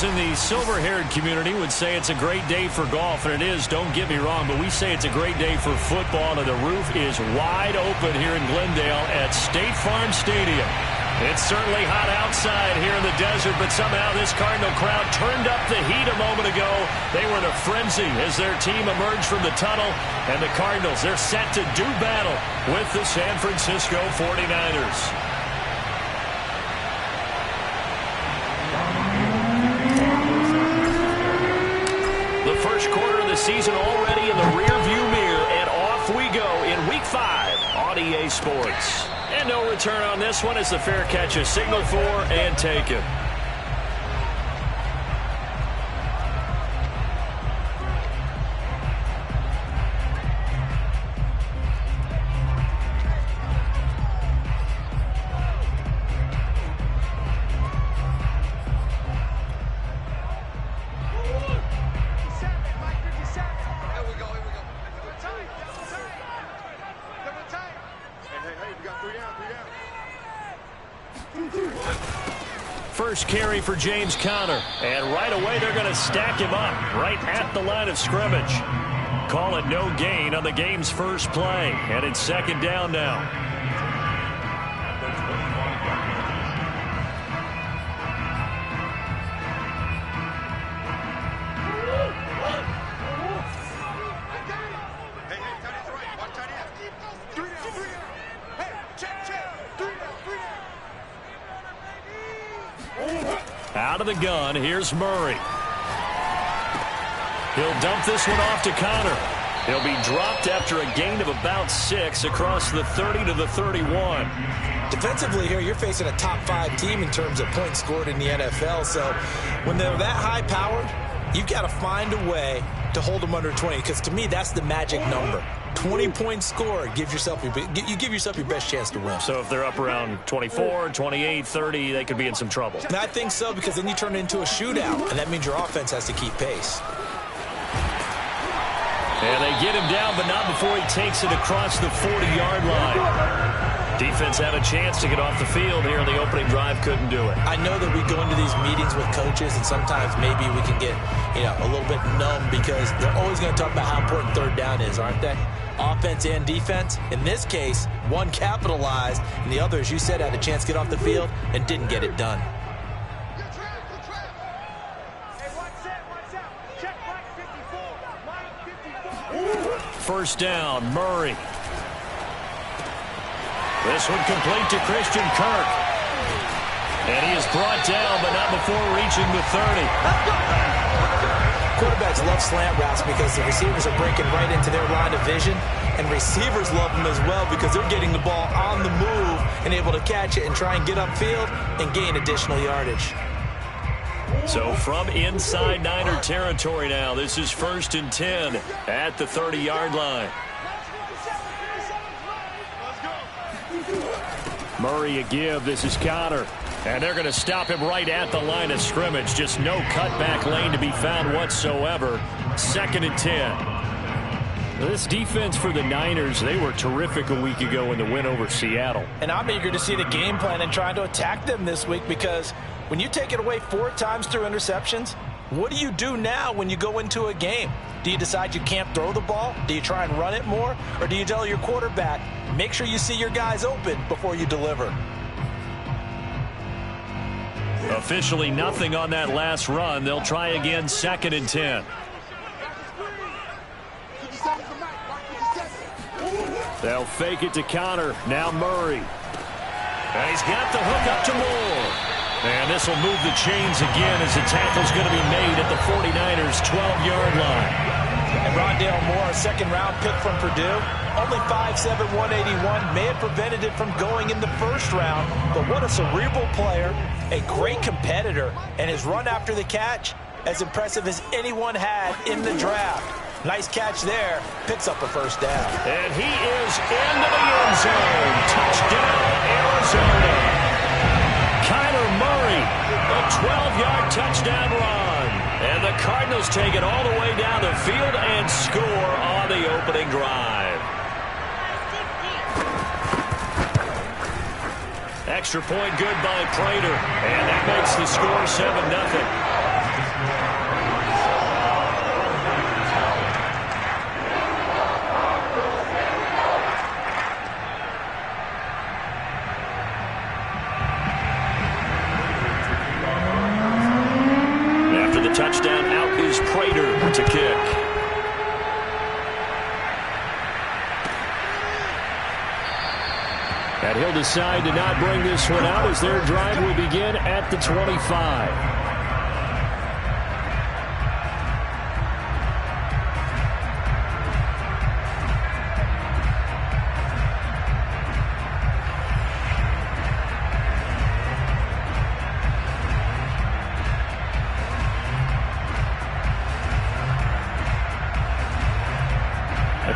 in the silver-haired community would say it's a great day for golf, and it is, don't get me wrong, but we say it's a great day for football, and the roof is wide open here in Glendale at State Farm Stadium. It's certainly hot outside here in the desert, but somehow this Cardinal crowd turned up the heat a moment ago. They were in a frenzy as their team emerged from the tunnel, and the Cardinals, they're set to do battle with the San Francisco 49ers. First quarter of the season already in the rearview mirror, and off we go in Week 5 on EA Sports. And no return on this one as the fair catch is signaled for and taken. First carry for James Conner, and right away they're going to stack him up right at the line of scrimmage. Call it no gain on the game's first play, and it's second down now. Out of the gun, here's Murray. He'll dump this one off to Conner. He'll be dropped after a gain of about 6 across the 30 to the 31. Defensively here, you're facing a top 5 team in terms of points scored in the NFL. So when they're that high-powered, you've got to find a way to hold them under 20, because to me, that's the magic number. 20-point score, you give yourself your best chance to win. So if they're up around 24, 28, 30, they could be in some trouble. And I think so, because then you turn it into a shootout, and that means your offense has to keep pace. And they get him down, but not before he takes it across the 40-yard line. Defense had a chance to get off the field here in the opening drive, couldn't do it. I know that we go into these meetings with coaches, and sometimes maybe we can get, a little bit numb, because they're always going to talk about how important third down is, aren't they? Offense and defense. In this case, one capitalized, and the other, as you said, had a chance to get off the field and didn't get it done. First down, Murray. This one complete to Christian Kirk. And he is brought down, but not before reaching the 30. Quarterbacks love slant routes because the receivers are breaking right into their line of vision, and receivers love them as well because they're getting the ball on the move and able to catch it and try and get upfield and gain additional yardage. So from inside Niner territory now, this is 1st and 10 at the 30-yard line. Murray a give. This is Conner. And they're going to stop him right at the line of scrimmage. Just no cutback lane to be found whatsoever. 2nd and 10. This defense for the Niners, they were terrific a week ago in the win over Seattle. And I'm eager to see the game plan and trying to attack them this week, because when you take it away 4 times through interceptions, what do you do now when you go into a game? Do you decide you can't throw the ball? Do you try and run it more? Or do you tell your quarterback, make sure you see your guys open before you deliver? Officially nothing on that last run. They'll try again, 2nd and 10. They'll fake it to Conner. Now Murray. And he's got the hook up to Moore. And this will move the chains again as the tackle's going to be made at the 49ers' 12-yard line. And Rondale Moore, a second-round pick from Purdue, only 5'7", 181, may have prevented it from going in the first round, but what a cerebral player, a great competitor, and his run after the catch, as impressive as anyone had in the draft. Nice catch there, picks up a first down. And he is into the end zone. Touchdown, Arizona. Kyler Murray, a 12-yard touchdown run. And the Cardinals take it all the way down the field and score on the opening drive. Extra point good by Prater. And that makes the score 7-0. touchdown. Out is Prater to kick. And he'll decide to not bring this one out as their drive will begin at the 25.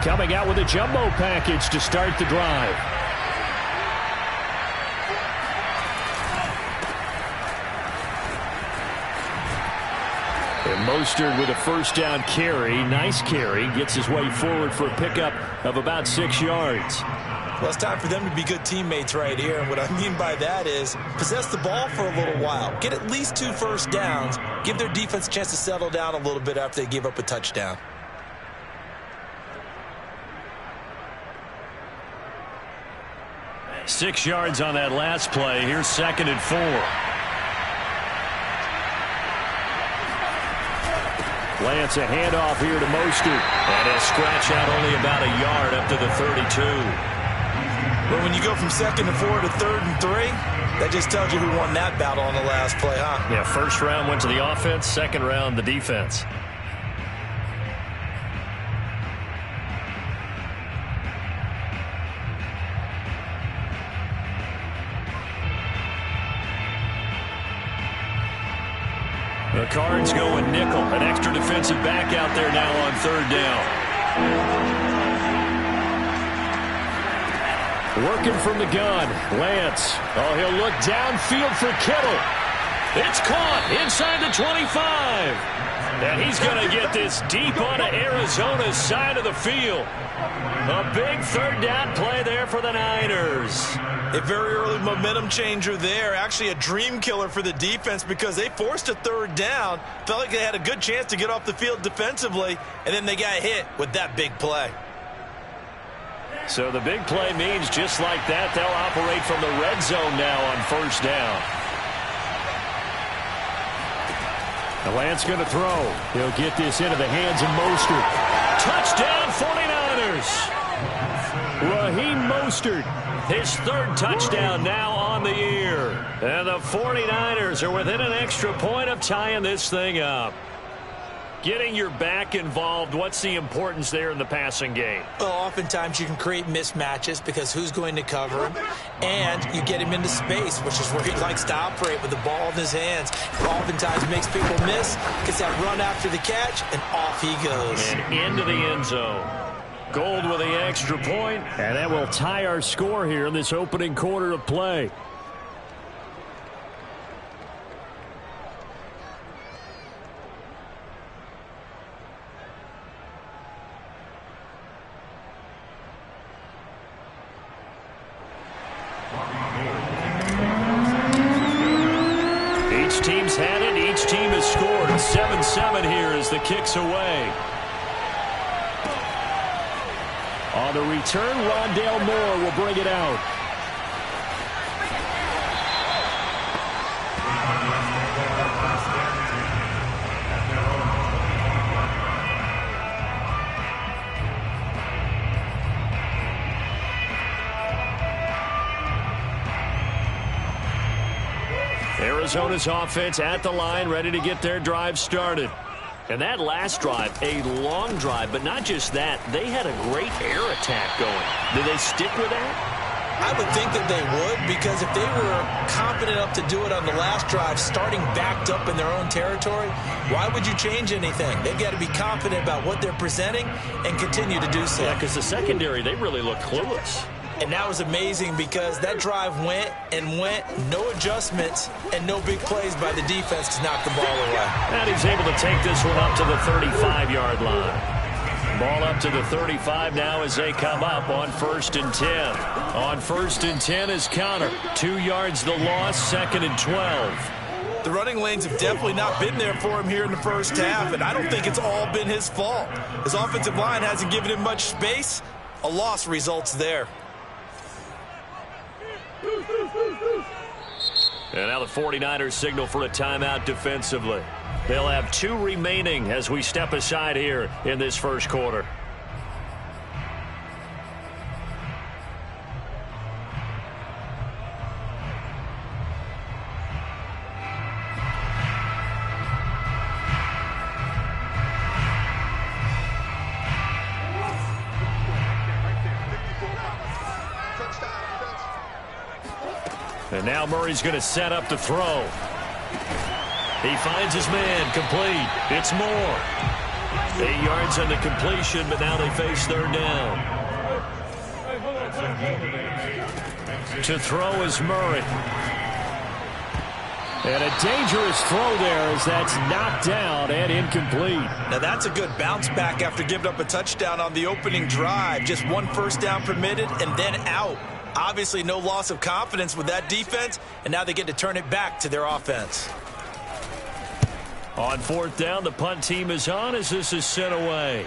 Coming out with a jumbo package to start the drive. And Mostert with a first down carry. Nice carry. Gets his way forward for a pickup of about 6 yards. Well, it's time for them to be good teammates right here. And what I mean by that is possess the ball for a little while. Get at least 2 first downs. Give their defense a chance to settle down a little bit after they give up a touchdown. Six yards on that last play. Here's 2nd and 4. Lance, a handoff here to Mostert. And a scratch out only about a yard up to the 32. But when you go from 2nd and 4 to 3rd and 3, that just tells you who won that battle on the last play, huh? Yeah, first round went to the offense, second round the defense. The Cards going nickel. An extra defensive back out there now on 3rd down. Working from the gun. Lance. Oh, he'll look downfield for Kittle. It's caught inside the 25. And he's going to get this deep onto Arizona's side of the field. A big 3rd down play there for the Niners. A very early momentum changer there. Actually a dream killer for the defense because they forced a 3rd down. Felt like they had a good chance to get off the field defensively, and then they got hit with that big play. So the big play means just like that, they'll operate from the red zone now on 1st down. The Lance going to throw. He'll get this into the hands of Mostert. Touchdown 49ers. Raheem Mostert. His 3rd touchdown now on the year. And the 49ers are within an extra point of tying this thing up. Getting your back involved, what's the importance there in the passing game? Well, oftentimes you can create mismatches because who's going to cover him? And you get him into space, which is where he likes to operate with the ball in his hands. Oftentimes makes people miss, gets that run after the catch, and off he goes. And into the end zone. Gold with the extra point, and that will tie our score here in this opening quarter of play. Each team's had it. Each team has scored. 7-7 here as the kick's away. On the return, Rondale Moore will bring it out. Arizona's offense at the line, ready to get their drive started. And that last drive, a long drive, but not just that. They had a great air attack going. Do they stick with that? I would think that they would, because if they were confident enough to do it on the last drive, starting backed up in their own territory, why would you change anything? They've got to be confident about what they're presenting and continue to do so. Yeah, because the secondary, they really looked clueless. And that was amazing because that drive went and went, no adjustments, and no big plays by the defense to knock the ball away. And he's able to take this one up to the 35-yard line. Ball up to the 35 now as they come up on 1st and 10. On 1st and 10 is Conner. 2 yards the loss, 2nd and 12. The running lanes have definitely not been there for him here in the first half, and I don't think it's all been his fault. His offensive line hasn't given him much space. A loss results there. And now the 49ers signal for a timeout defensively. They'll have 2 remaining as we step aside here in this first quarter. And now Murray's going to set up to throw. He finds his man, complete. It's Moore. 8 yards on the completion, but now they face 3rd down. To throw is Murray. And a dangerous throw there as that's knocked down and incomplete. Now that's a good bounce back after giving up a touchdown on the opening drive. Just 1 first down permitted and then out. Obviously no loss of confidence with that defense, and now they get to turn it back to their offense. On 4th down, the punt team is on as this is sent away.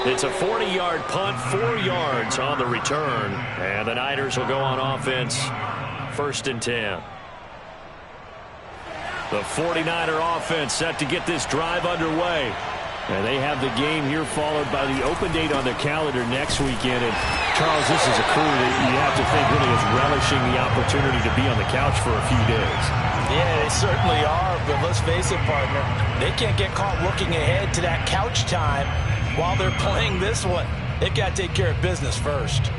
It's a 40-yard punt, 4 yards on the return. And the Niners will go on offense, 1st and 10. The 49er offense set to get this drive underway. And they have the game here followed by the open date on their calendar next weekend. And, Charles, this is a crew that you have to think really is relishing the opportunity to be on the couch for a few days. Yeah, they certainly are. But let's face it, partner, they can't get caught looking ahead to that couch time while they're playing this one. They've got to take care of business first.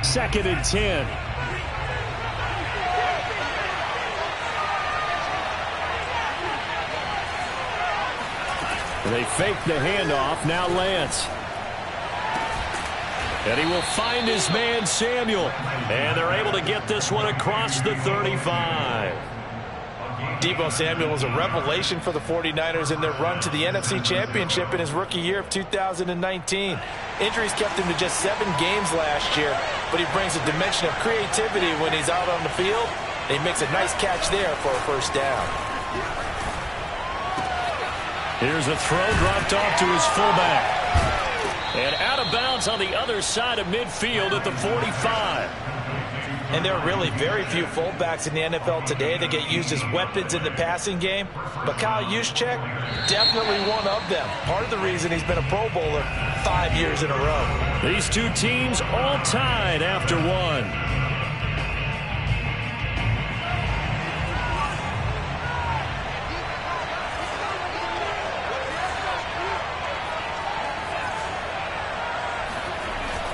Second and 10. They fake the handoff. Now Lance. And he will find his man Samuel. And they're able to get this one across the 35. Deebo Samuel was a revelation for the 49ers in their run to the NFC Championship in his rookie year of 2019. Injuries kept him to just 7 games last year, but he brings a dimension of creativity when he's out on the field, and he makes a nice catch there for a first down. Here's a throw dropped off to his fullback. And out of bounds on the other side of midfield at the 45. And there are really very few fullbacks in the NFL today that get used as weapons in the passing game. But Kyle Juszczyk, definitely one of them. Part of the reason he's been a Pro Bowler 5 years in a row. These 2 teams all tied after 1.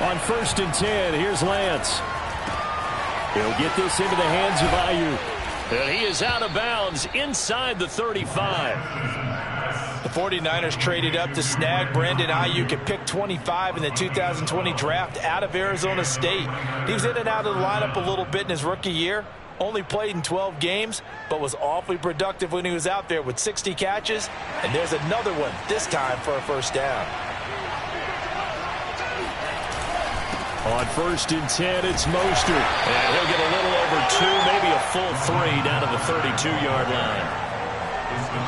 On 1st and 10, here's Lance. He'll get this into the hands of Aiyuk. And he is out of bounds inside the 35. The 49ers traded up to snag Brandon Aiyuk at pick 25 in the 2020 draft out of Arizona State. He was in and out of the lineup a little bit in his rookie year. Only played in 12 games, but was awfully productive when he was out there with 60 catches. And there's another one, this time for a first down. On 1st and 10, it's Mostert. And he'll get a little over 2, maybe a full 3 down to the 32-yard line.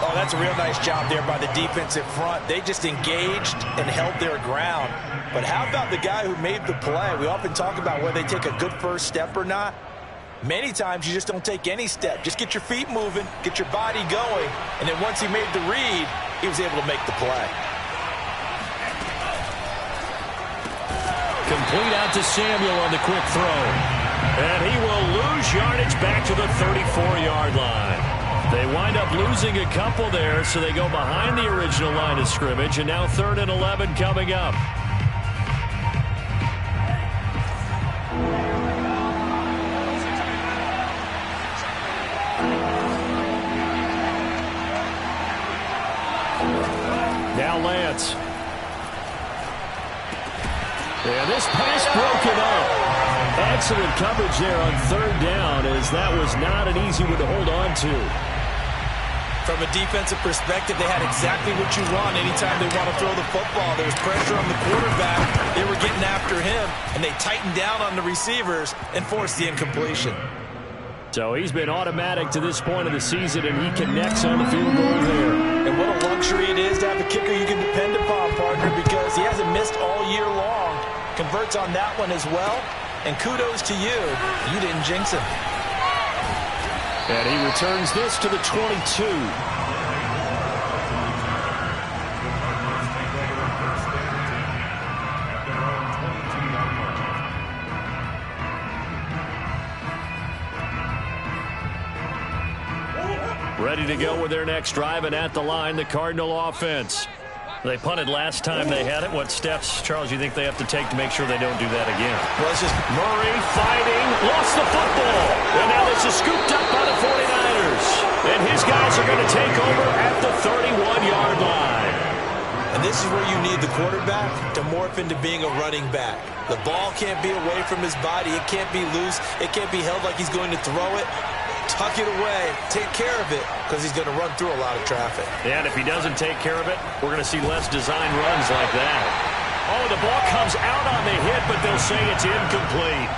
Oh, that's a real nice job there by the defensive front. They just engaged and held their ground. But how about the guy who made the play? We often talk about whether they take a good first step or not. Many times you just don't take any step. Just get your feet moving, get your body going, and then once he made the read, he was able to make the play. Complete out to Samuel on the quick throw. And he will lose yardage back to the 34-yard line. They wind up losing a couple there, so they go behind the original line of scrimmage, and now 3rd and 11 coming up. Now Lance. And this pass broken up. Excellent coverage there on 3rd down, as that was not an easy one to hold on to. From a defensive perspective, they had exactly what you want anytime they want to throw the football. There was pressure on the quarterback. They were getting after him, and they tightened down on the receivers and forced the incompletion. So he's been automatic to this point of the season, and he connects on the field goal there. And what a luxury it is to have a kicker you can depend upon, partner, because he hasn't missed all year long. Converts on that one as well. And kudos to you. You didn't jinx him. And he returns this to the 22. Ready to go with their next drive, and at the line, the Cardinal offense. They punted last time they had it. What steps, Charles, you think they have to take to make sure they don't do that again? Well, it's just Murray fighting, lost the football. And now this is scooped up by the 49ers. And his guys are going to take over at the 31-yard line. And this is where you need the quarterback to morph into being a running back. The ball can't be away from his body. It can't be loose. It can't be held like he's going to throw it. Tuck it away, take care of it, because he's going to run through a lot of traffic. Yeah, and if he doesn't take care of it, we're going to see less design runs like that. Oh, the ball comes out on the hit, but they'll say it's incomplete.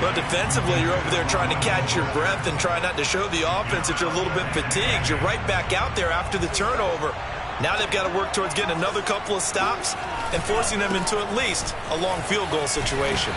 But defensively, you're over there trying to catch your breath and try not to show the offense that you're a little bit fatigued. You're right back out there after the turnover. Now they've got to work towards getting another couple of stops and forcing them into at least a long field goal situation.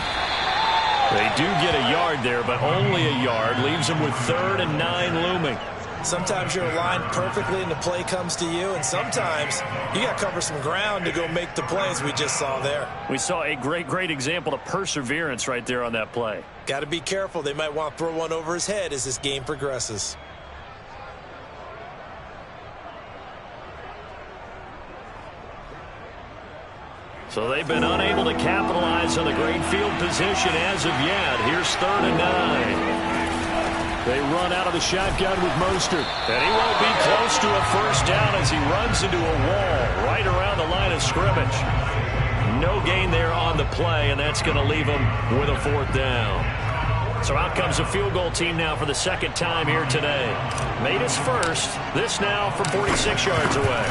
They do get a yard there, but only a yard. Leaves them with 3rd and 9 looming. Sometimes you're aligned perfectly and the play comes to you, and sometimes you got to cover some ground to go make the plays we just saw there. We saw a great example of perseverance right there on that play. Got to be careful. They might want to throw one over his head as this game progresses. So they've been unable to capitalize on the great field position as of yet. Here's 3rd and 9. They run out of the shotgun with Mostert. And he won't be close to a first down as he runs into a wall right around the line of scrimmage. No gain there on the play, and that's going to leave him with a 4th down. So out comes a field goal team now for the 2nd time here today. Made his first. This now from 46 yards away.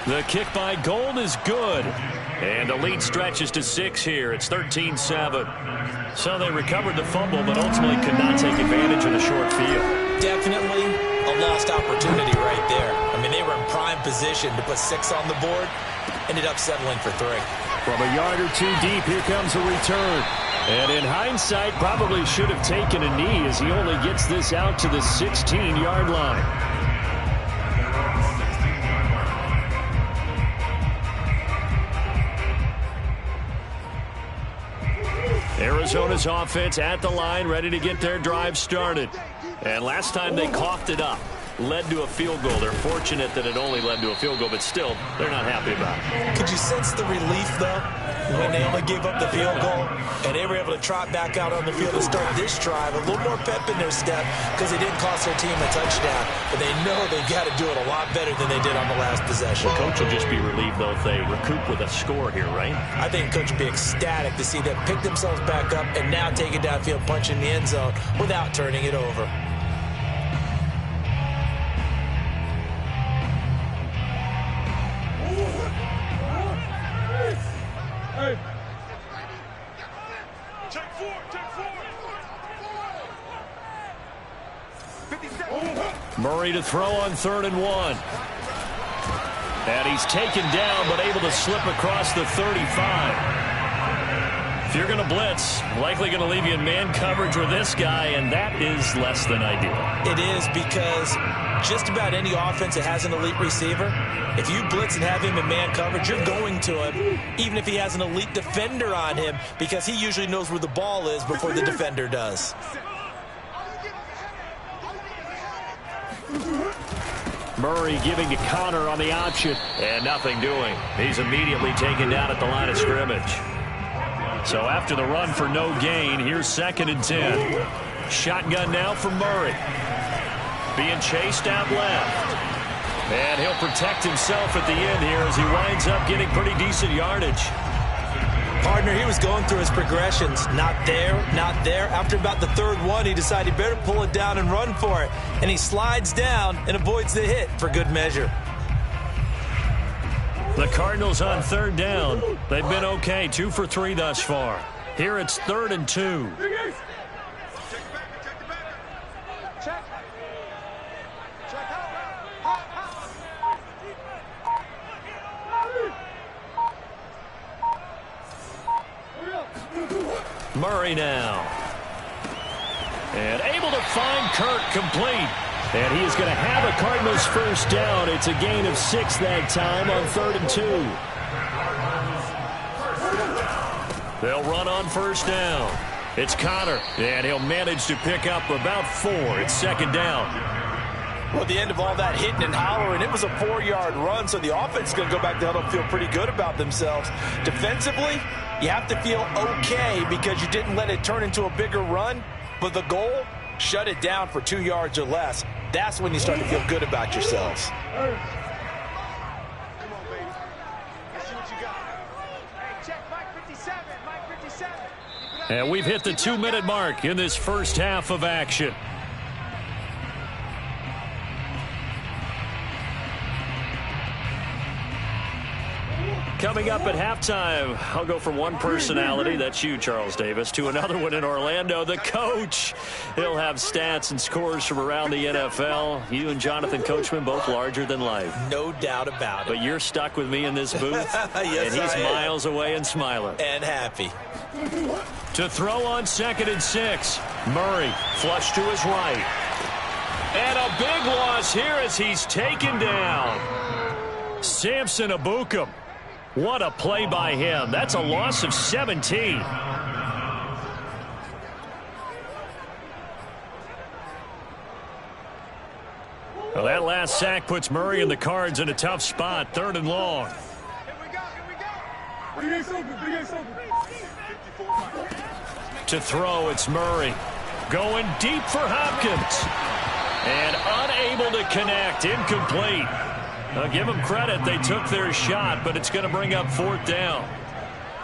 The kick by Gold is good. And the lead stretches to 6 here. It's 13-7. So they recovered the fumble, but ultimately could not take advantage of the short field. Definitely a lost opportunity right there. I mean, they were in prime position to put 6 on the board. Ended up settling for 3. From a yard or 2 deep, here comes a return. And in hindsight, probably should have taken a knee as he only gets this out to the 16-yard line. Arizona's offense at the line, ready to get their drive started. And last time they coughed it up, led to a field goal. They're fortunate that it only led to a field goal, but still, they're not happy about it. Could you sense the relief, though, when they only gave up the field goal and they were able to trot back out on the field to start this drive? A little more pep in their step because they didn't cost their team a touchdown, but they know they've got to do it a lot better than they did on the last possession. The coach will just be relieved, though, if they recoup with a score here, right? I think coach will be ecstatic to see them pick themselves back up and now take it downfield, punch in the end zone without turning it over. Murray to throw on 3rd and 1. And he's taken down, but able to slip across the 35. If you're going to blitz, likely going to leave you in man coverage with this guy, and that is less than ideal. It is, because just about any offense that has an elite receiver, if you blitz and have him in man coverage, you're going to him, even if he has an elite defender on him, because he usually knows where the ball is before the defender does. Murray giving to Connor on the option, and nothing doing. He's immediately taken down at the line of scrimmage. So after the run for no gain, here's 2nd and 10. Shotgun now for Murray. Being chased out left. And he'll protect himself at the end here as he winds up getting pretty decent yardage. Partner, he was going through his progressions. Not there, not there. After about the 3rd one, he decided he better pull it down and run for it. And he slides down and avoids the hit for good measure. The Cardinals on 3rd down. They've been okay, 2 for 3 thus far. Here it's 3rd and 2. Murray now. And able to find Kirk complete. And he is going to have a Cardinals first down. It's a gain of 6 that time on 3rd and 2. They'll run on first down. It's Connor, and he'll manage to pick up about 4. It's 2nd down. Well, at the end of all that hitting and hollering, it was a 4-yard run, so the offense is going to go back to huddle and feel pretty good about themselves. Defensively, you have to feel okay because you didn't let it turn into a bigger run, but the goal, shut it down for 2 yards or less. That's when you start to feel good about yourselves. And we've hit the 2-minute mark in this first half of action. Coming up at halftime, I'll go from one personality, that's you, Charles Davis, to another one in Orlando, the coach. He'll have stats and scores from around the NFL. You and Jonathan Coachman, both larger than life. No doubt about it. But you're stuck with me in this booth, yes, and he's miles away and smiling. And happy. To throw on 2nd and 6. Murray, flush to his right. And a big loss here as he's taken down. Samson Ebukam. What a play by him. That's a loss of 17. Well, that last sack puts Murray and the Cards in a tough spot. 3rd and long. To throw, it's Murray. Going deep for Hopkins. And unable to connect. Incomplete. I'll give them credit. They took their shot, but it's going to bring up 4th down.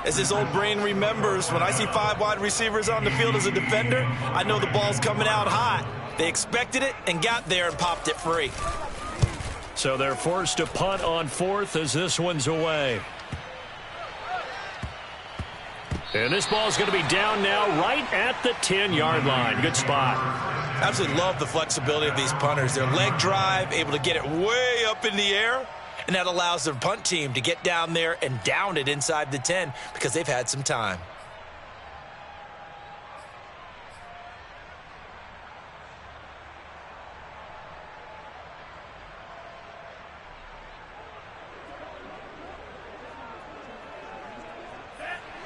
As his old brain remembers, when I see 5 wide receivers on the field as a defender, I know the ball's coming out hot. They expected it and got there and popped it free. So they're forced to punt on 4th as this one's away. And this ball's going to be down now right at the 10-yard line. Good spot. Absolutely love the flexibility of these punters. Their leg drive, able to get it way up in the air, and that allows their punt team to get down there and down it inside the 10 because they've had some time.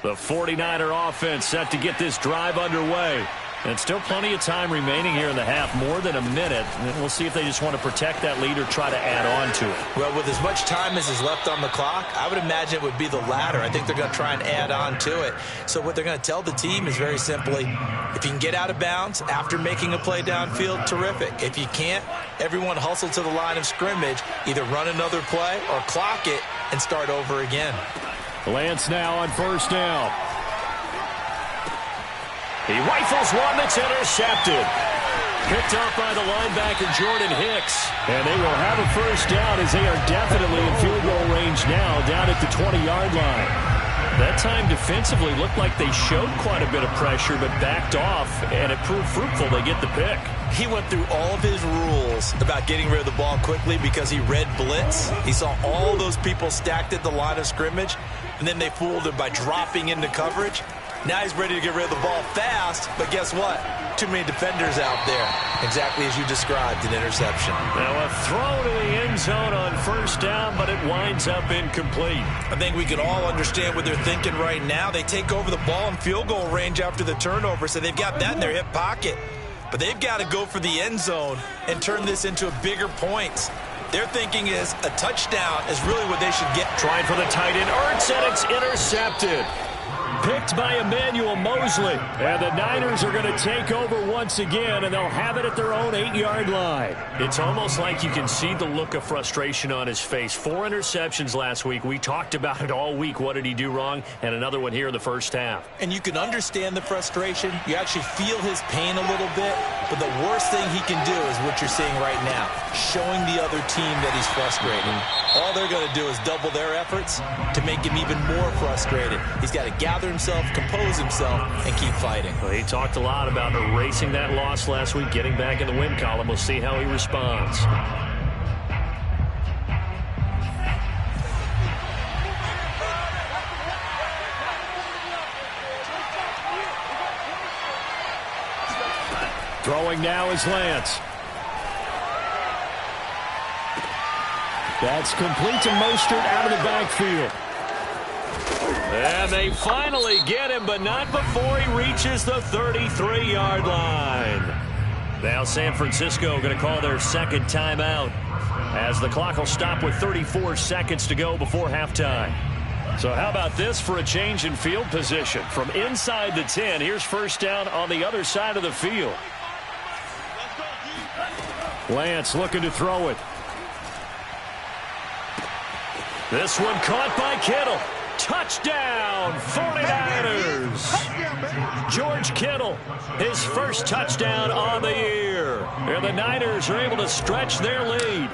The 49er offense set to get this drive underway. And still plenty of time remaining here in the half, more than a minute. And we'll see if they just want to protect that lead or try to add on to it. Well, with as much time as is left on the clock, I would imagine it would be the latter. I think they're going to try and add on to it. So what they're going to tell the team is very simply, if you can get out of bounds after making a play downfield, terrific. If you can't, everyone hustle to the line of scrimmage, either run another play or clock it and start over again. Lance now on first down. He rifles one that's intercepted. Picked up by the linebacker Jordan Hicks. And they will have a first down as they are definitely in field goal range now down at the 20-yard line. That time defensively looked like they showed quite a bit of pressure but backed off, and it proved fruitful. They get the pick. He went through all of his rules about getting rid of the ball quickly because he read blitz. He saw all those people stacked at the line of scrimmage, and then they fooled him by dropping into coverage. Now he's ready to get rid of the ball fast, but guess what? Too many defenders out there. Exactly as you described, an interception. Now a throw to the end zone on first down, but it winds up incomplete. I think we can all understand what they're thinking right now. They take over the ball in field goal range after the turnover, so they've got that in their hip pocket. But they've got to go for the end zone and turn this into a bigger points. Their thinking is a touchdown is really what they should get. Trying for the tight end, Ertz, and it's intercepted. Picked by Emmanuel Mosley. And the Niners are going to take over once again, and they'll have it at their own 8-yard line. It's almost like you can see the look of frustration on his face. 4 interceptions last week. We talked about it all week. What did he do wrong? And another one here in the first half. And you can understand the frustration. You actually feel his pain a little bit. But the worst thing he can do is what you're seeing right now, showing the other team that he's frustrated. All they're going to do is double their efforts to make him even more frustrated. He's got to gather himself, compose himself, and keep fighting. Well, he talked a lot about erasing that loss last week, getting back in the win column. We'll see how he responds. Throwing now is Lance. That's complete to Mostert out of the backfield. And they finally get him, but not before he reaches the 33-yard line. Now San Francisco going to call their second timeout as the clock will stop with 34 seconds to go before halftime. So how about this for a change in field position? From inside the 10, here's first down on the other side of the field. Lance looking to throw it. This one caught by Kittle. Touchdown, 49ers. George Kittle, his first touchdown on the year. And the Niners are able to stretch their lead.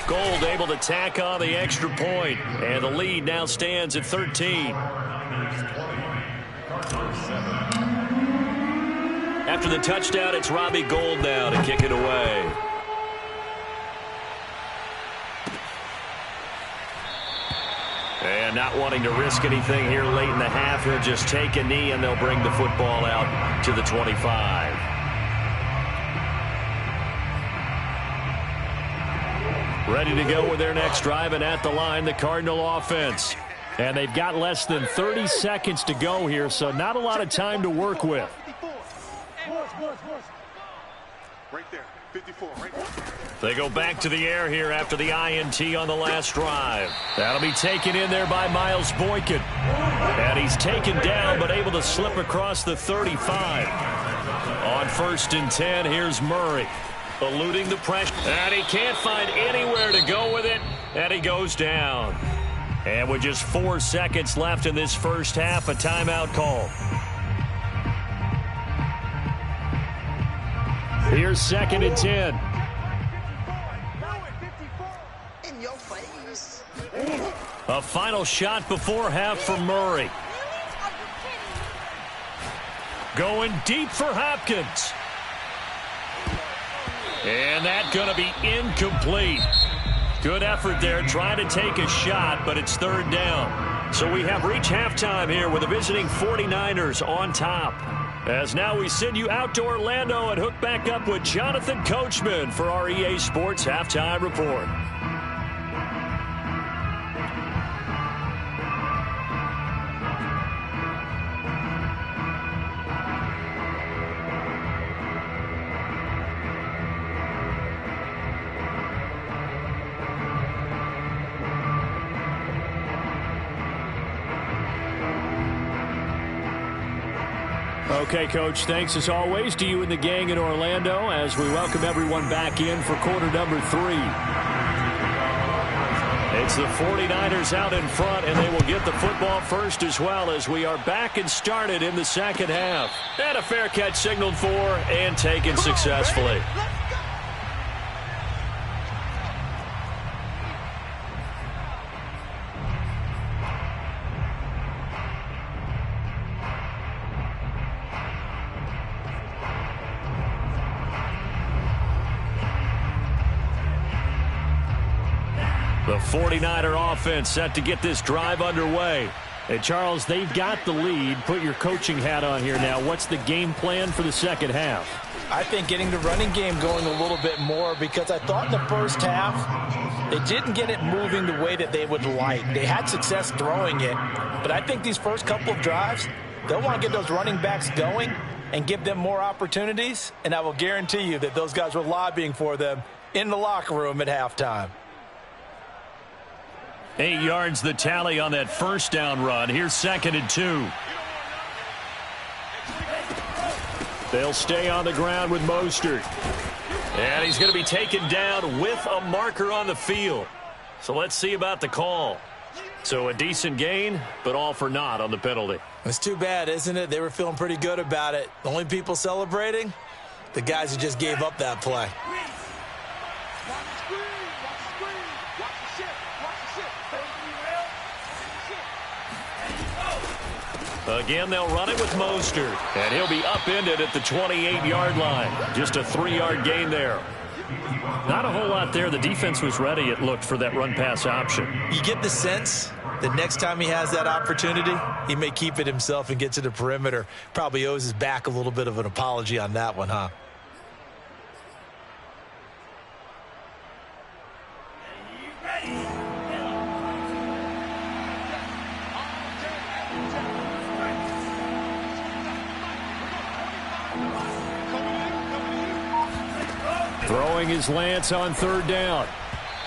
Gold able to tack on the extra point, and the lead now stands at 13. After the touchdown, it's Robbie Gould now to kick it away. And not wanting to risk anything here late in the half, he'll just take a knee and they'll bring the football out to the 25. Ready to go with their next drive, and at the line, the Cardinal offense. And they've got less than 30 seconds to go here, so not a lot of time to work with. Right there, 54, right there. They go back to the air here after the INT on the last drive. That'll be taken in there by Miles Boykin. And he's taken down, but able to slip across the 35. On 1st and 10, here's Murray. Eluding the pressure, and he can't find anywhere to go with it, and he goes down. And with just 4 seconds left in this first half, a timeout call. Here's 2nd and 10. In your face. A final shot before half for Murray. Going deep for Hopkins. And that's going to be incomplete. Good effort there trying to take a shot, but it's 3rd down. So we have reached halftime here with the visiting 49ers on top. As now we send you out to Orlando and hook back up with Jonathan Coachman for our EA Sports Halftime Report. Okay, Coach, thanks as always to you and the gang in Orlando as we welcome everyone back in for quarter number 3. It's the 49ers out in front, and they will get the football first as well as we are back and started in the second half. And a fair catch signaled for and taken successfully. The 49er offense set to get this drive underway. And, Charles, they've got the lead. Put your coaching hat on here now. What's the game plan for the second half? I think getting the running game going a little bit more, because I thought in the first half they didn't get it moving the way that they would like. They had success throwing it, but I think these first couple of drives, they'll want to get those running backs going and give them more opportunities, and I will guarantee you that those guys were lobbying for them in the locker room at halftime. 8 yards the tally on that first down run. Here's 2nd and 2. They'll stay on the ground with Mostert. And he's going to be taken down with a marker on the field. So let's see about the call. So a decent gain, but all for naught on the penalty. It's too bad, isn't it? They were feeling pretty good about it. The only people celebrating, the guys who just gave up that play. Again, they'll run it with Mostert. And he'll be upended at the 28-yard line. Just a 3-yard gain there. Not a whole lot there. The defense was ready, it looked, for that run-pass option. You get the sense that next time he has that opportunity, he may keep it himself and get to the perimeter. Probably owes his back a little bit of an apology on that one, huh? Throwing his lance on third down.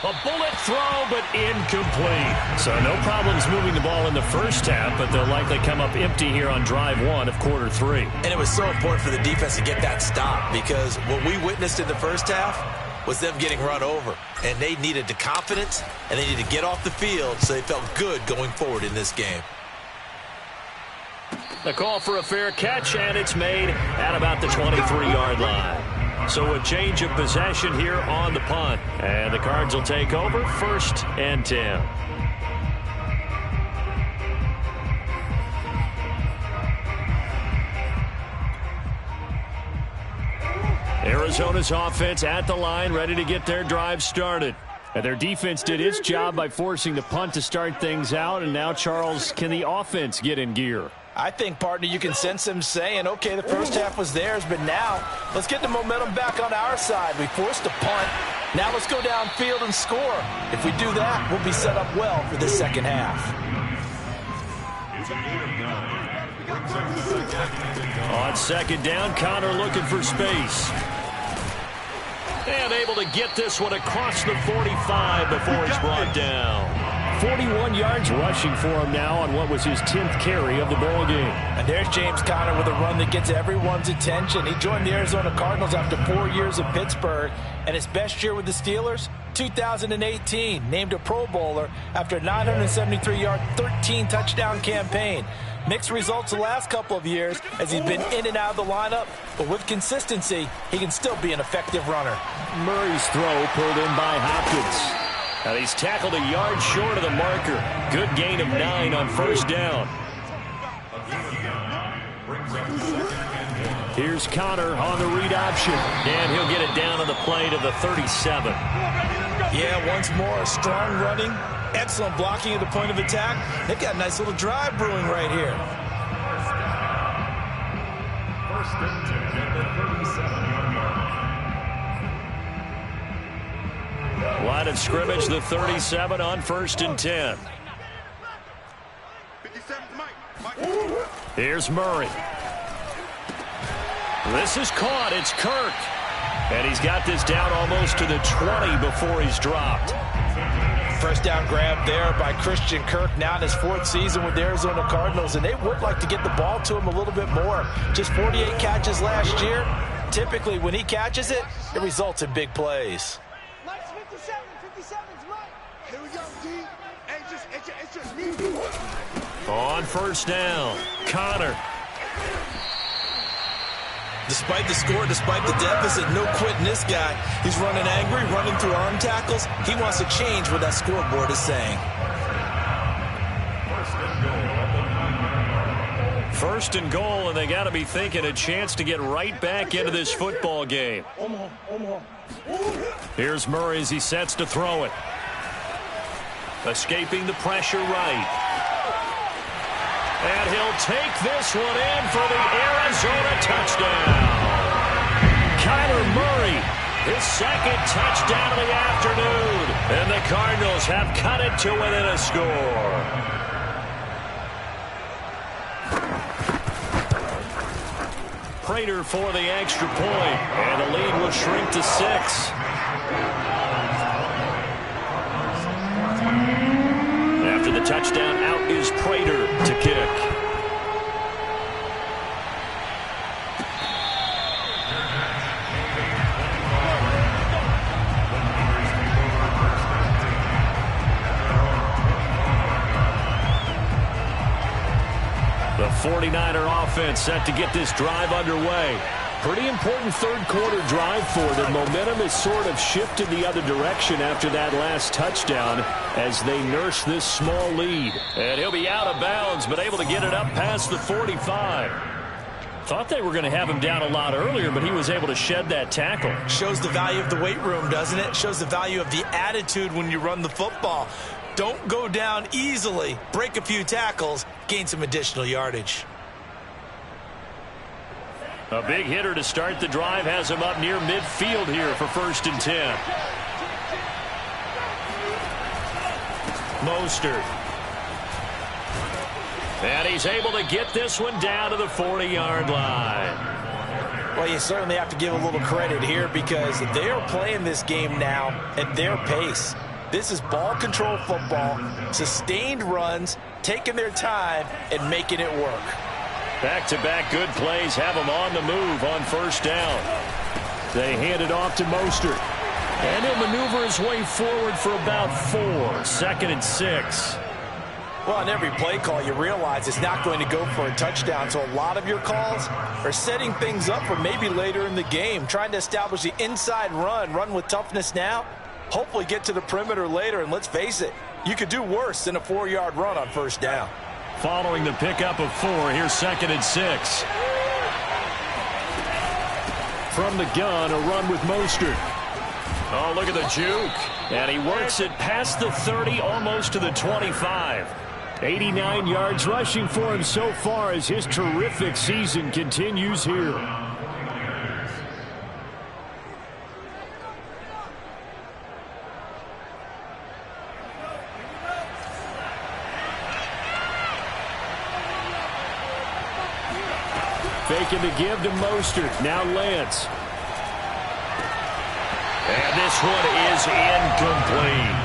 A bullet throw, but incomplete. So no problems moving the ball in the first half, but they'll likely come up empty here on drive one of quarter three. And it was so important for the defense to get that stop, because what we witnessed in the first half was them getting run over. And they needed the confidence, and they needed to get off the field so they felt good going forward in this game. The call for a fair catch, and it's made at about the 23-yard line. So a change of possession here on the punt. And the Cards will take over, 1st and 10. Arizona's offense at the line, ready to get their drive started. And their defense did its job by forcing the punt to start things out. And now, Charles, can the offense get in gear? I think, partner, you can sense them saying, okay, the first half was theirs, but now let's get the momentum back on our side. We forced a punt. Now let's go downfield and score. If we do that, we'll be set up well for the second half. On second down, Connor looking for space. And able to get this one across the 45 before it's brought down. 41 yards rushing for him now on what was his 10th carry of the ball game. And there's James Conner with a run that gets everyone's attention. He joined the Arizona Cardinals after 4 years in Pittsburgh, and his best year with the Steelers, 2018, named a Pro Bowler after a 973-yard, 13-touchdown campaign. Mixed results the last couple of years as he's been in and out of the lineup, but with consistency, he can still be an effective runner. Murray's throw pulled in by Hopkins. And he's tackled a yard short of the marker. Good gain of 9 on first down. Here's Connor on the read option. And he'll get it down on the play to the 37. Yeah, once more, strong running, excellent blocking at the point of attack. They've got a nice little drive brewing right here. First and 10 at the 37-yard line. Line of scrimmage, the 37 on 1st and 10. 57, Mike. Here's Murray. This is caught. It's Kirk. And he's got this down almost to the 20 before he's dropped. First down grab there by Christian Kirk, now in his 4th season with the Arizona Cardinals, and they would like to get the ball to him a little bit more. Just 48 catches last year. Typically, when he catches it, it results in big plays. Here we go, D. Hey, it's just me. On first down, Connor. Despite the score, despite the deficit, no quitting this guy. He's running angry, running through arm tackles. He wants to change what that scoreboard is saying. First and goal, and they got to be thinking a chance to get right back into this football game. Here's Murray as he sets to throw it. Escaping the pressure right. And he'll take this one in for the Arizona touchdown. Kyler Murray, his 2nd touchdown of the afternoon. And the Cardinals have cut it to within a score. Prater for the extra point. And the lead will shrink to 6. After the touchdown, out is Prater to kick. The 49er offense set to get this drive underway. Pretty important third-quarter drive for them. Momentum has sort of shifted the other direction after that last touchdown as they nurse this small lead. And he'll be out of bounds, but able to get it up past the 45. Thought they were going to have him down a lot earlier, but he was able to shed that tackle. Shows the value of the weight room, doesn't it? Shows the value of the attitude when you run the football. Don't go down easily. Break a few tackles, gain some additional yardage. A big hitter to start the drive has him up near midfield here for 1st and 10. Mostert. And he's able to get this one down to the 40-yard line. Well, you certainly have to give a little credit here because they're playing this game now at their pace. This is ball control football, sustained runs, taking their time, and making it work. Back-to-back good plays have him on the move on 1st down. They hand it off to Mostert. And he'll maneuver his way forward for about 4. 2nd and 6. Well, on every play call, you realize it's not going to go for a touchdown. So a lot of your calls are setting things up for maybe later in the game, trying to establish the inside run with toughness now, hopefully get to the perimeter later. And let's face it, you could do worse than a 4-yard run on 1st down. Following the pickup of 4, here's 2nd and 6. From the gun, a run with Mostert. Oh, look at the juke. And he works it past the 30, almost to the 25. 89 yards rushing for him so far as his terrific season continues here. Faking to give to Mostert. Now Lance. And this one is incomplete.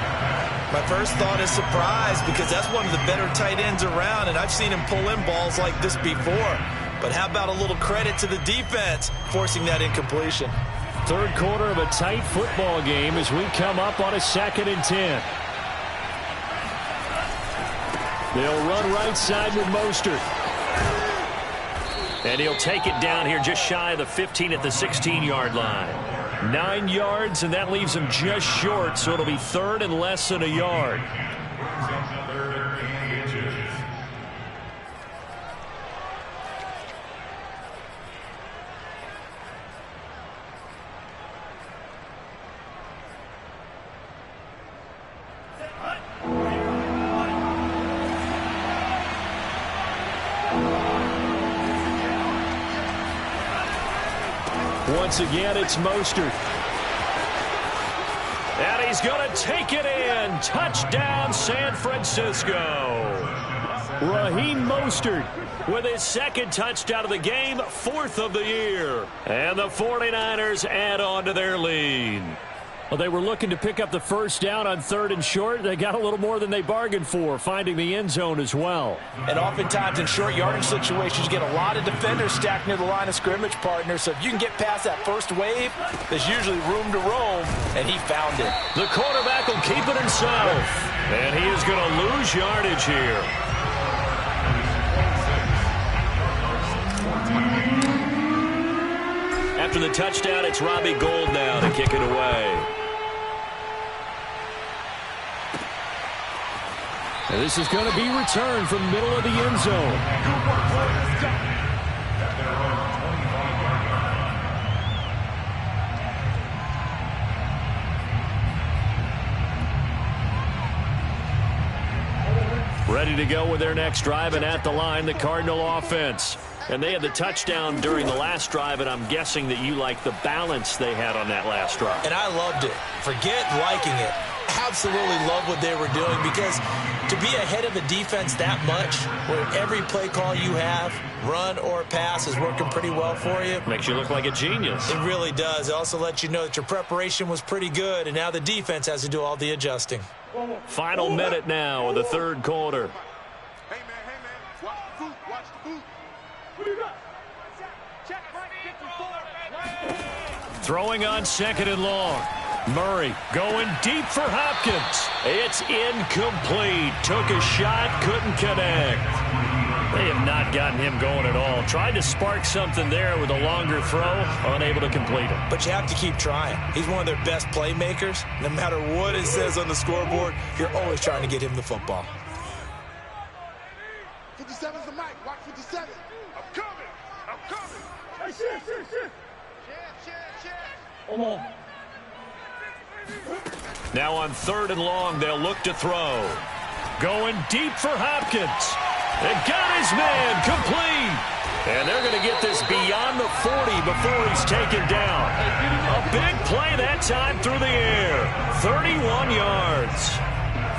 My first thought is surprise because that's one of the better tight ends around, and I've seen him pull in balls like this before. But how about a little credit to the defense forcing that incompletion? 3rd quarter of a tight football game as we come up on a 2nd and 10. They'll run right side with Mostert. And he'll take it down here just shy of the 15 at the 16-yard line. 9 yards, and that leaves him just short, so it'll be 3rd and less than a yard. Once again, it's Mostert. And he's going to take it in. Touchdown, San Francisco. Raheem Mostert with his 2nd touchdown of the game, 4th of the year. And the 49ers add on to their lead. Well, they were looking to pick up the 1st down on 3rd and short. They got a little more than they bargained for, finding the end zone as well. And oftentimes in short yardage situations, you get a lot of defenders stacked near the line of scrimmage, partner. So if you can get past that first wave, there's usually room to roam, and he found it. The quarterback will keep it himself. And he is going to lose yardage here. After the touchdown, it's Robbie Gould now to kick it away. And this is going to be returned from middle of the end zone. Ready to go with their next drive, and at the line, the Cardinal offense. And they had the touchdown during the last drive, and I'm guessing that you like the balance they had on that last drive. And I loved it. Forget liking it. Absolutely love what they were doing, because to be ahead of a defense that much, where every play call you have, run or pass, is working pretty well for you. Makes you look like a genius. It really does. It also lets you know that your preparation was pretty good, and now the defense has to do all the adjusting. Final minute now of the 3rd quarter. Hey, man, watch the boot, watch the boot. What do you got? Check, right, get the ball. Throwing on 2nd and long. Murray going deep for Hopkins. It's incomplete. Took a shot, couldn't connect. They have not gotten him going at all. Tried to spark something there with a longer throw, unable to complete it. But you have to keep trying. He's one of their best playmakers. No matter what it says on the scoreboard, you're always trying to get him the football. 57's the mic. Watch 57. I'm coming. Now on 3rd and long, they'll look to throw. Going deep for Hopkins. They got his man complete. And they're going to get this beyond the 40 before he's taken down. A big play that time through the air. 31 yards.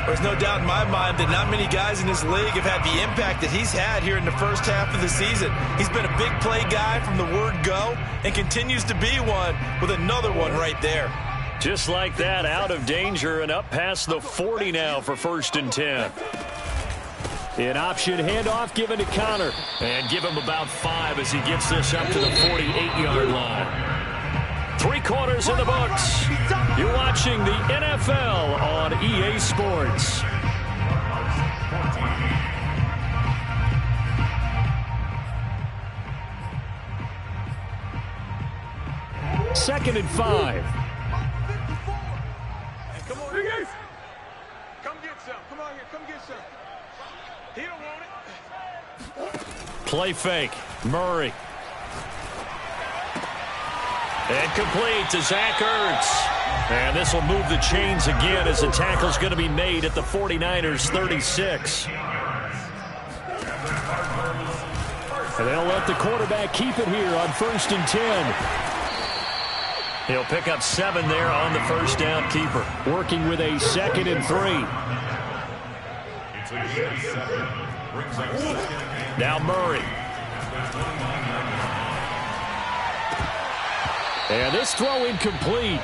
There's no doubt in my mind that not many guys in this league have had the impact that he's had here in the first half of the season. He's been a big play guy from the word go and continues to be one with another one right there. Just like that, out of danger and up past the 40 now for 1st and 10. An option handoff given to Connor. And give him about 5 as he gets this up to the 48-yard line. 3 quarters in the books. You're watching the NFL on EA Sports. Second and 5. Come on, niggas. Come get some. Come on here. Come get some. He don't want it. Play fake. Murray. And complete to Zach Ertz. And this will move the chains again as the tackle's going to be made at the 49ers 36. And they'll let the quarterback keep it here on 1st and 10. He'll pick up 7 there on the first down keeper. Working with a 2nd and 3. Now Murray. And this throw incomplete.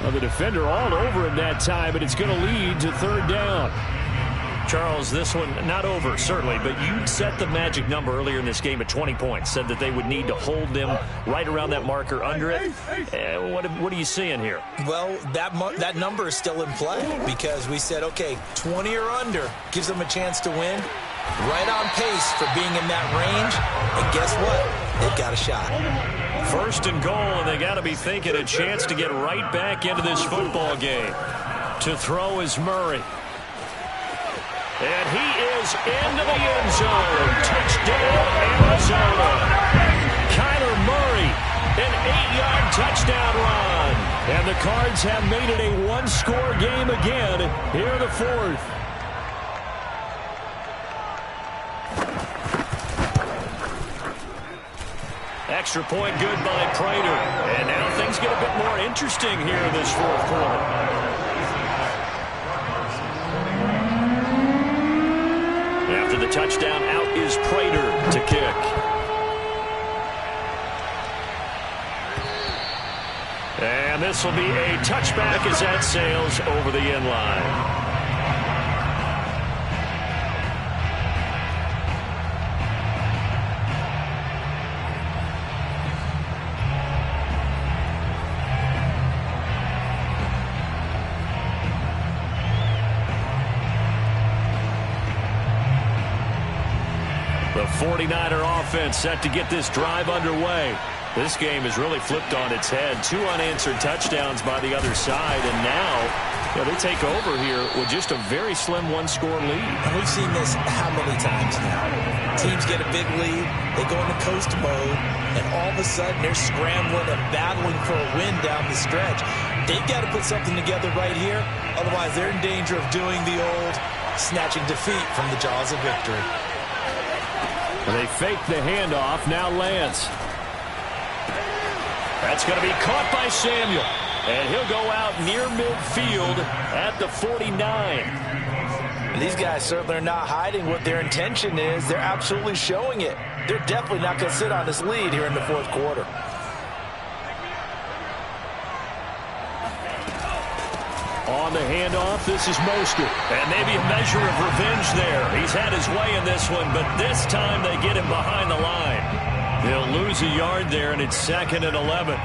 Well, the defender all over him that time, but it's going to lead to 3rd down. Charles, this one not over, certainly, but you set the magic number earlier in this game at 20 points. Said that they would need to hold them right around that marker under it. What are you seeing here? Well, that number is still in play because we said, okay, 20 or under gives them a chance to win. Right on pace for being in that range. And guess what? They've got a shot. 1st and goal, and they got to be thinking a chance to get right back into this football game. To throw is Murray. And he is into the end zone. Touchdown, Arizona. Kyler Murray, an 8-yard touchdown run. And the Cards have made it a one-score game again here in the 4th. Extra point good by Prater. And now things get a bit more interesting here in this 4th quarter. After the touchdown, out is Prater to kick. And this will be a touchback as that sails over the end line. The 49er offense set to get this drive underway. This game is really flipped on its head. 2 unanswered touchdowns by the other side, and now they take over here with just a very slim one-score lead. And we've seen this how many times now? Teams get a big lead, they go into coast mode, and all of a sudden they're scrambling and battling for a win down the stretch. They've got to put something together right here, otherwise they're in danger of doing the old snatching defeat from the jaws of victory. They fake the handoff. Now Lance. That's going to be caught by Samuel. And he'll go out near midfield at the 49. These guys certainly are not hiding what their intention is. They're absolutely showing it. They're definitely not going to sit on this lead here in the 4th quarter. On the handoff, this is Mostert. And maybe a measure of revenge there. He's had his way in this one, but this time they get him behind the line. He'll lose a yard there, and it's 2nd and 11.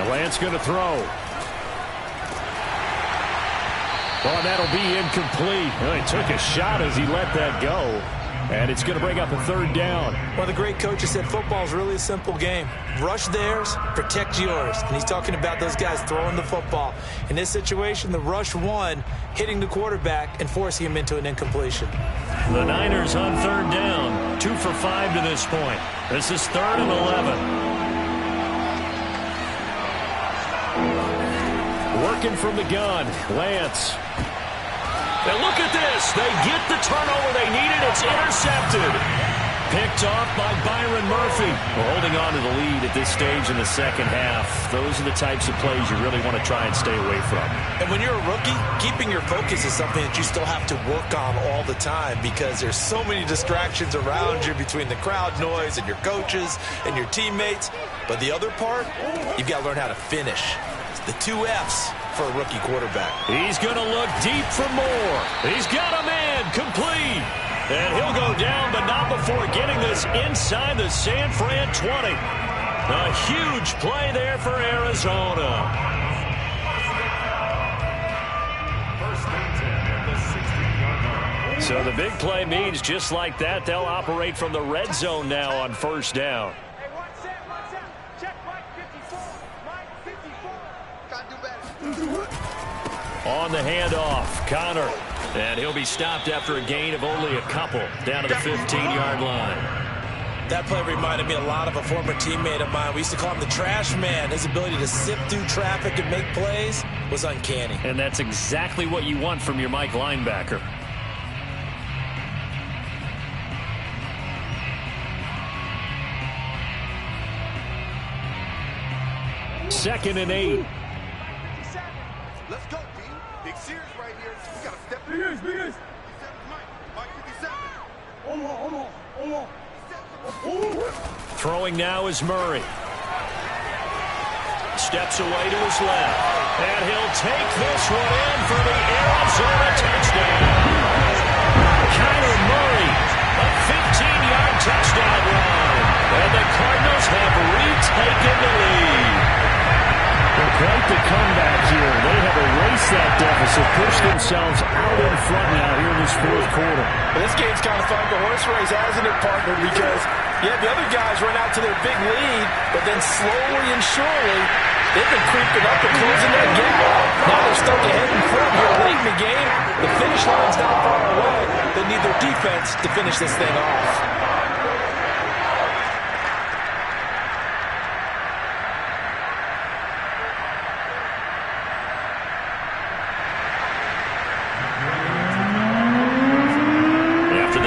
Lance going to throw. Oh, that'll be incomplete. Well, he took a shot as he let that go. And it's going to bring up a third down. One of the great coaches said football is really a simple game. Rush theirs, protect yours. And he's talking about those guys throwing the football. In this situation, the rush one, hitting the quarterback and forcing him into an incompletion. The Niners on third down. 2 for 5 to this point. This is 3rd and 11. Working from the gun, Lance. And look at this. They get the turnover they needed. It's intercepted. Picked off by Byron Murphy. We're holding on to the lead at this stage in the second half. Those are the types of plays you really want to try and stay away from. And when you're a rookie, keeping your focus is something that you still have to work on all the time because there's so many distractions around you between the crowd noise and your coaches and your teammates. But the other part, you've got to learn how to finish. It's the 2 F's for a rookie quarterback. He's going to look deep for more. He's got a man complete. And he'll go down, but not before getting this inside the San Fran 20. A huge play there for Arizona. So the big play means just like that, they'll operate from the red zone now on first down. On the handoff, Connor. And he'll be stopped after a gain of only a couple down to the 15-yard line. That play reminded me a lot of a former teammate of mine. We used to call him the trash man. His ability to sift through traffic and make plays was uncanny. And that's exactly what you want from your Mike linebacker. Second and 8. Let's go, D. Big Sears right here. We got to step in. Big Mike 57. Throwing now is Murray. Steps away to his left. And he'll take this one in for the Arizona touchdown. Kyler Murray, a 15-yard touchdown run. And the Cardinals have retaken the lead. Well, quite the comeback here. They have erased that deficit, pushed themselves out in front now here in this fourth quarter. Well, this game's kind of fun for horse race, hasn't it, partner? Because, yeah, the other guys run out to their big lead, but then slowly and surely, they've been creeping up and closing that gap. Now they're stuck ahead in front here late in the game. The finish line's not far away. They need their defense to finish this thing off.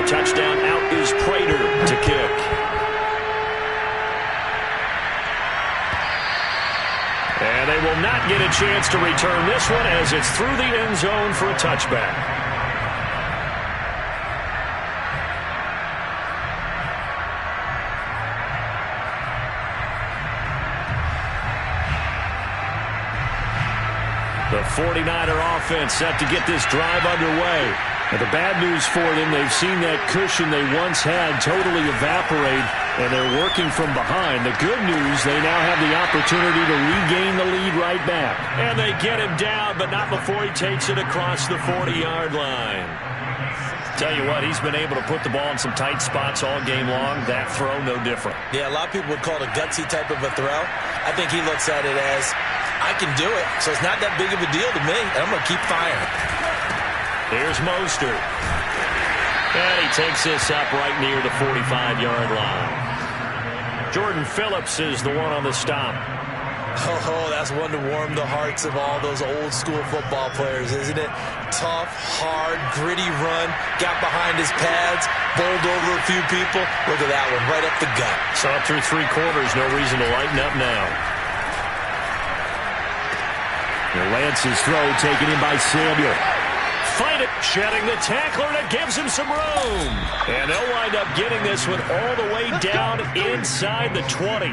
Touchdown, out is Prater to kick. And they will not get a chance to return this one as it's through the end zone for a touchback. The 49er offense set to get this drive underway. Now, the bad news for them, they've seen that cushion they once had totally evaporate, and they're working from behind. The good news, they now have the opportunity to regain the lead right back. And they get him down, but not before he takes it across the 40-yard line. Tell you what, he's been able to put the ball in some tight spots all game long. That throw, no different. Yeah, a lot of people would call it a gutsy type of a throw. I think he looks at it as, I can do it, so it's not that big of a deal to me, and I'm going to keep firing. Here's Mostert. And he takes this up right near the 45-yard line. Jordan Phillips is the one on the stop. Oh, that's one to warm the hearts of all those old-school football players, isn't it? Tough, hard, gritty run. Got behind his pads, bowled over a few people. Look at that one, right up the gut. Saw it through 3 quarters. No reason to lighten up now. And Lance's throw taken in by Samuel. Fight it, shedding the tackler that gives him some room. And they'll wind up getting this one all the way down inside the 20.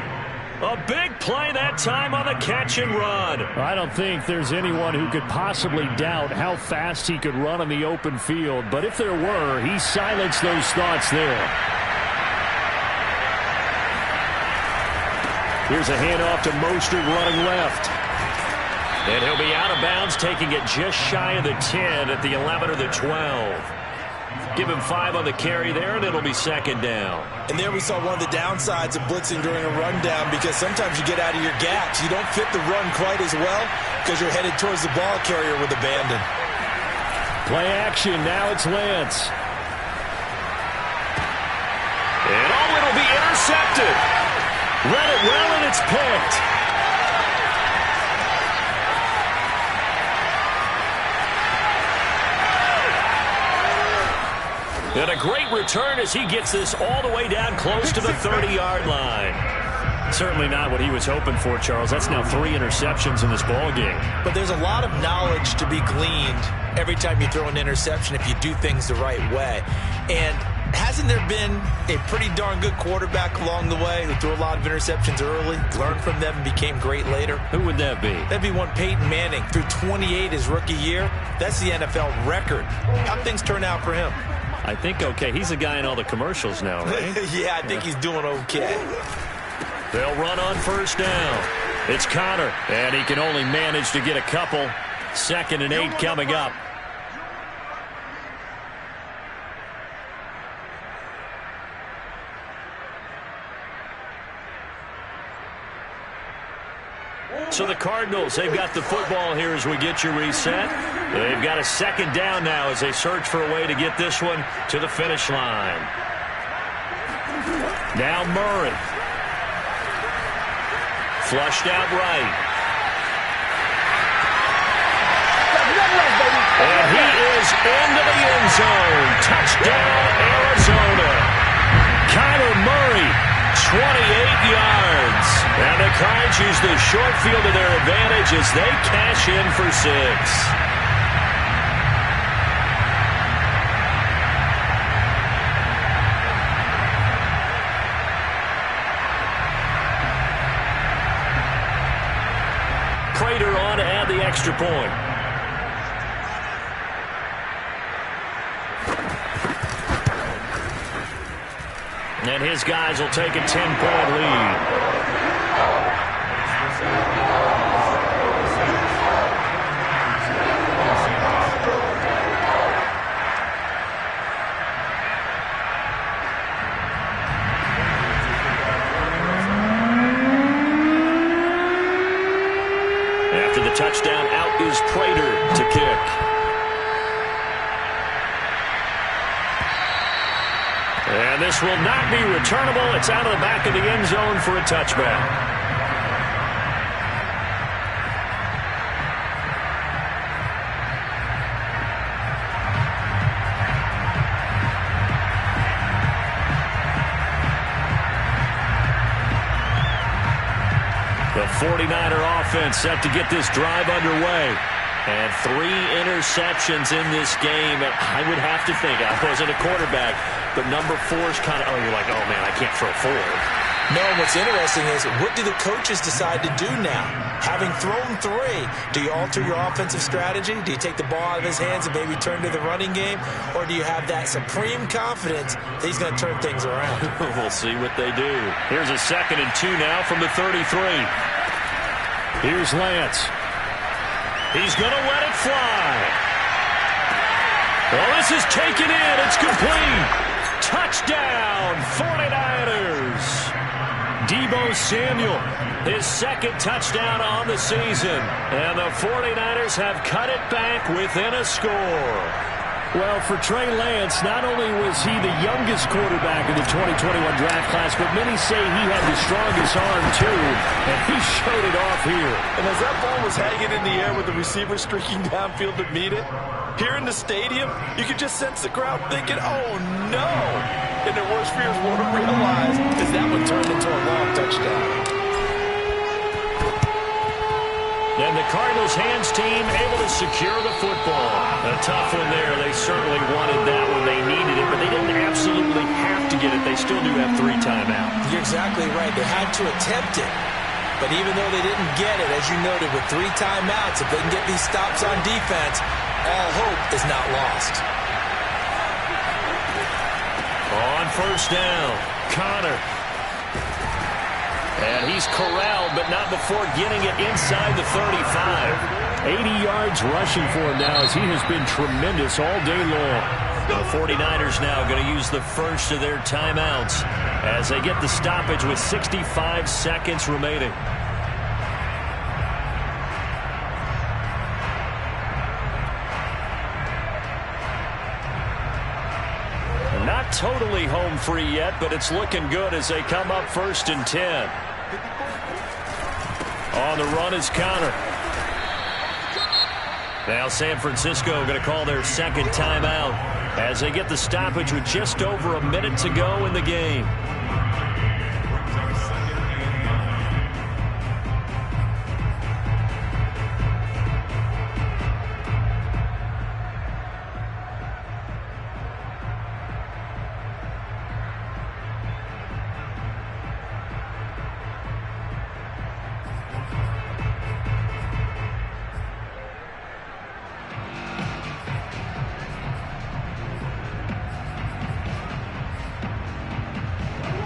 A big play that time on the catch and run. I don't think there's anyone who could possibly doubt how fast he could run on the open field. But if there were, he silenced those thoughts there. Here's a handoff to Mostert running left. And he'll be out of bounds, taking it just shy of the 10 at the 11 or the 12. Give him 5 on the carry there, and it'll be second down. And there we saw one of the downsides of blitzing during a rundown, because sometimes you get out of your gaps. You don't fit the run quite as well because you're headed towards the ball carrier with abandon. Play action. Now it's Lance. And it'll be intercepted. Read it well, and it's picked. And a great return as he gets this all the way down close to the 30-yard line. Certainly not what he was hoping for, Charles. That's now 3 interceptions in this ball game. But there's a lot of knowledge to be gleaned every time you throw an interception if you do things the right way. And hasn't there been a pretty darn good quarterback along the way who threw a lot of interceptions early, learned from them, and became great later? Who would that be? That'd be one Peyton Manning. Threw 28 his rookie year. That's the NFL record. How things turn out for him? I think okay. He's a guy in all the commercials now, right? Yeah, I think he's doing okay. They'll run on first down. It's Connor, and he can only manage to get a couple. 2nd and 8 coming up. So the Cardinals, they've got the football here as we get you reset. They've got a 2nd down now as they search for a way to get this one to the finish line. Now Murray. Flushed out right. And he is into the end zone. Touchdown, Arizona. Kyler Murray, 28 yards. And the Cards use the short field to their advantage as they cash in for 6. Prater on to add the extra point. And his guys will take a 10-point lead. After the touchdown, out is Prater to kick. And this will not be returnable. It's out of the back of the end zone for a touchback. The 49er offense set to get this drive underway. And 3 interceptions in this game. I would have to think, I wasn't a quarterback, but number 4's kind of, you're like, oh, man, I can't throw 4. No, what's interesting is, what do the coaches decide to do now? Having thrown 3, do you alter your offensive strategy? Do you take the ball out of his hands and maybe turn to the running game? Or do you have that supreme confidence that he's going to turn things around? We'll see what they do. Here's a 2nd and 2 now from the 33. Here's Lance. He's going to let it fly. Well, this is taken in. It's complete. Touchdown, 49ers. Deebo Samuel, his 2nd touchdown on the season. And the 49ers have cut it back within a score. Well, for Trey Lance, not only was he the youngest quarterback in the 2021 draft class, but many say he had the strongest arm, too, and he showed it off here. And as that ball was hanging in the air with the receiver streaking downfield to meet it, here in the stadium, you could just sense the crowd thinking, oh, no. And their worst fears won't realize as that one turned into a long touchdown. And the Cardinals' hands team able to secure the football. A tough one there. They certainly wanted that when they needed it, but they didn't absolutely have to get it. They still do have 3 timeouts. You're exactly right. They had to attempt it. But even though they didn't get it, as you noted, with 3 timeouts, if they can get these stops on defense, all hope is not lost. On first down, Connor. And he's corralled, but not before getting it inside the 35. 80 yards rushing for him now as he has been tremendous all day long. The 49ers now going to use the first of their timeouts as they get the stoppage with 65 seconds remaining. Not totally home free yet, but it's looking good as they come up 1st and 10. On the run is Connor. Now San Francisco going to call their second timeout as they get the stoppage with just over a minute to go in the game.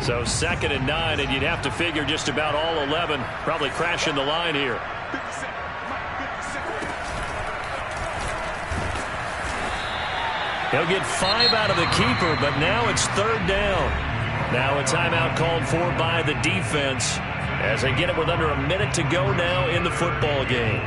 So 2nd and 9, and you'd have to figure just about all 11 probably crashing the line here. He'll get 5 out of the keeper, but now it's 3rd down. Now a timeout called for by the defense as they get it with under a minute to go now in the football game.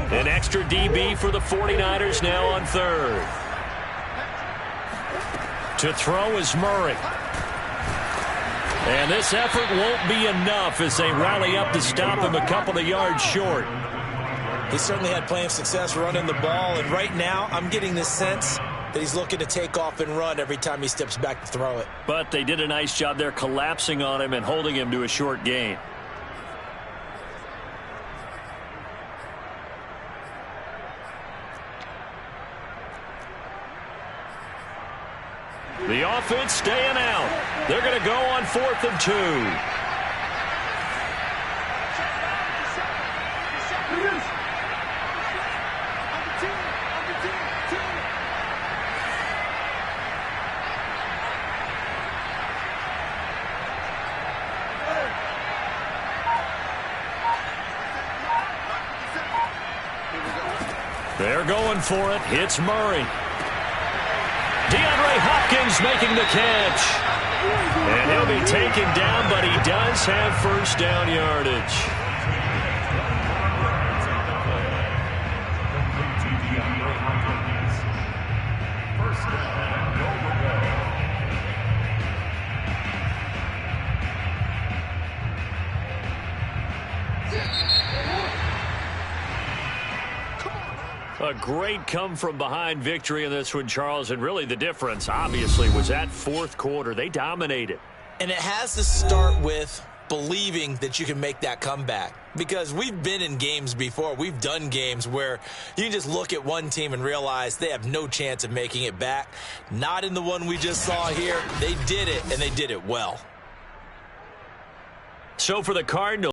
An extra DB for the 49ers now on 3rd. To throw is Murray. And this effort won't be enough as they rally up to stop him a couple of yards short. He certainly had plenty of success running the ball, and right now I'm getting this sense that he's looking to take off and run every time he steps back to throw it. But they did a nice job there collapsing on him and holding him to a short gain. The offense staying out. They're going to go on 4th and 2. They're going for it. It's Murray. DeAndre Hopkins making the catch. And he'll be taken down, but he does have 1st down yardage. A great come-from-behind victory in this one, Charles, and really the difference, obviously, was that 4th quarter. They dominated. And it has to start with believing that you can make that comeback, because we've been in games before. We've done games where you can just look at one team and realize they have no chance of making it back. Not in the one we just saw here. They did it, and they did it well. So for the Cardinals,